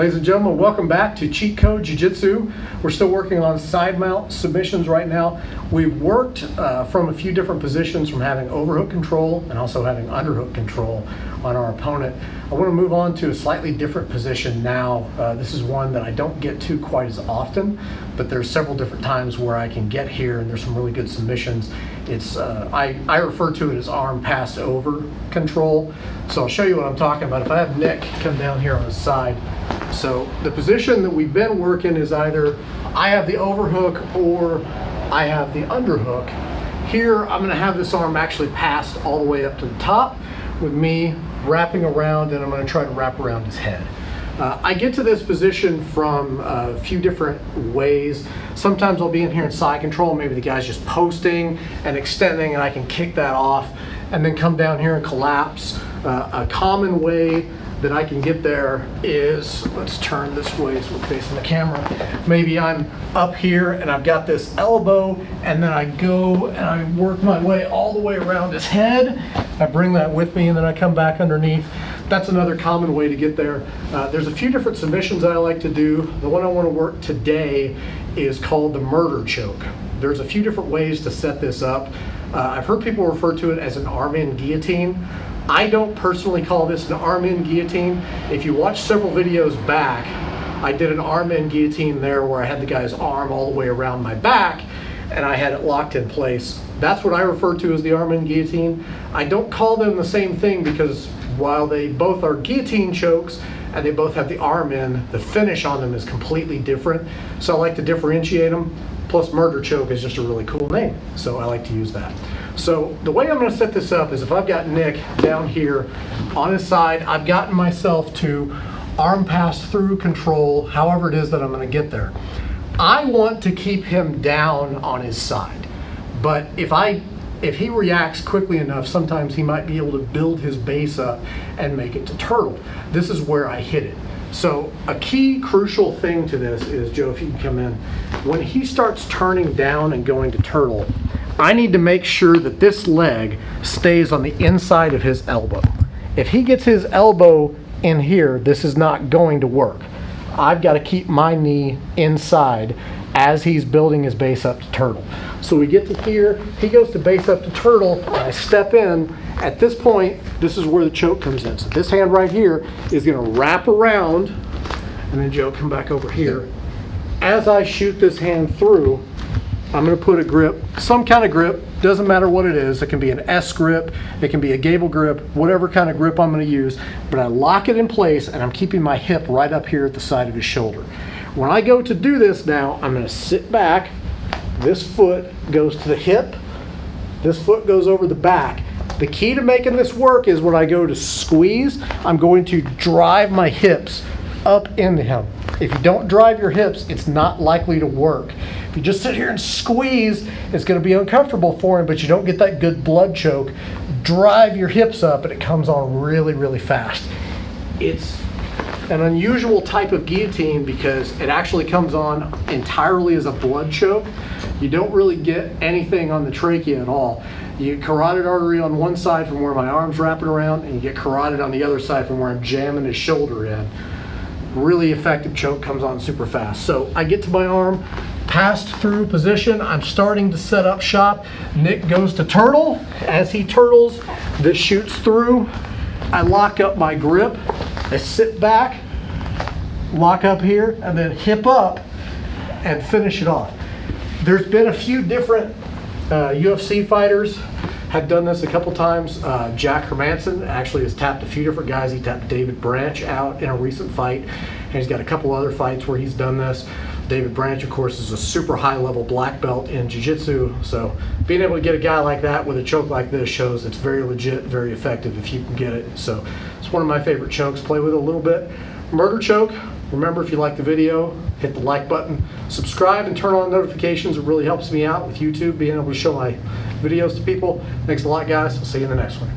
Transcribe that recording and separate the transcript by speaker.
Speaker 1: Ladies and gentlemen, welcome back to Cheat Code Jiu-Jitsu. We're still working on side mount submissions right now. We've worked from a few different positions, from having overhook control and also having underhook control on our opponent. I want to move on to a slightly different position now. This is one that I don't get to quite as often, but there's several different times where I can get here and there's some really good submissions. It's I refer to it as arm passed over control. So I'll show you what I'm talking about. If I have Nick come down here on the side, so the position that we've been working is either I have the overhook or I have the underhook. Here I'm going to have this arm actually passed all the way up to the top with me wrapping around, and I'm going to try to wrap around his head. I get to this position from a few different ways. Sometimes I'll be in here in side control, maybe the guy's just posting and extending and I can kick that off and then come down here and collapse. A common way that I can get there is, let's turn this way so we're facing the camera. Maybe I'm up here and I've got this elbow and then I go and I work my way all the way around his head. I bring that with me and then I come back underneath. That's another common way to get there. There's a few different submissions that I like to do. The one I want to work today is called the murder choke. There's a few different ways to set this up. I've heard people refer to it as an arm-in guillotine. I don't personally call this an arm-in guillotine. If you watch several videos back, I did an arm-in guillotine there where I had the guy's arm all the way around my back and I had it locked in place. That's what I refer to as the arm-in guillotine. I don't call them the same thing because while they both are guillotine chokes and they both have the arm in, the finish on them is completely different. So I like to differentiate them. Plus murder choke is just a really cool name, so I like to use that. So the way I'm going to set this up is if I've got Nick down here on his side, I've gotten myself to arm pass through control, however it is that I'm going to get there. I want to keep him down on his side, but if he reacts quickly enough, sometimes he might be able to build his base up and make it to turtle. This is where I hit it. So a key crucial thing to this is, Joe, if you can come in, when he starts turning down and going to turtle, I need to make sure that this leg stays on the inside of his elbow. If he gets his elbow in here, this is not going to work. I've got to keep my knee inside as he's building his base up to turtle. So we get to here, he goes to base up to turtle, and I step in. At this point, this is where the choke comes in. So this hand right here is going to wrap around, and then Joe, come back over here. As I shoot this hand through, I'm going to put a grip, some kind of grip, doesn't matter what it is. It can be an S grip, it can be a gable grip, whatever kind of grip I'm going to use, but I lock it in place and I'm keeping my hip right up here at the side of his shoulder. When I go to do this now, I'm going to sit back, this foot goes to the hip, this foot goes over the back. The key to making this work is when I go to squeeze, I'm going to drive my hips up into him. If you don't drive your hips, it's not likely to work. If you just sit here and squeeze, it's going to be uncomfortable for him, but you don't get that good blood choke. Drive your hips up and it comes on really, really fast. It's an unusual type of guillotine because it actually comes on entirely as a blood choke. You don't really get anything on the trachea at all. You get carotid artery on one side from where my arm's wrapping around, and you get carotid on the other side from where I'm jamming his shoulder in. Really effective choke, comes on super fast. So I get to my arm, passed through position, I'm starting to set up shop. Nick goes to turtle. As he turtles, this shoots through. I lock up my grip, I sit back, lock up here, and then hip up and finish it off. There's been a few different UFC fighters have done this a couple times. Jack Hermansson actually has tapped a few different guys. He tapped David Branch out in a recent fight, and he's got a couple other fights where he's done this. David Branch, of course, is a super high-level black belt in jiu-jitsu, so being able to get a guy like that with a choke like this shows it's very legit, very effective if you can get it. So it's one of my favorite chokes. Play with it a little bit. Murder choke. Remember, if you like the video, hit the like button, subscribe, and turn on notifications. It really helps me out with YouTube, being able to show my videos to people. Thanks a lot, guys. I'll see you in the next one.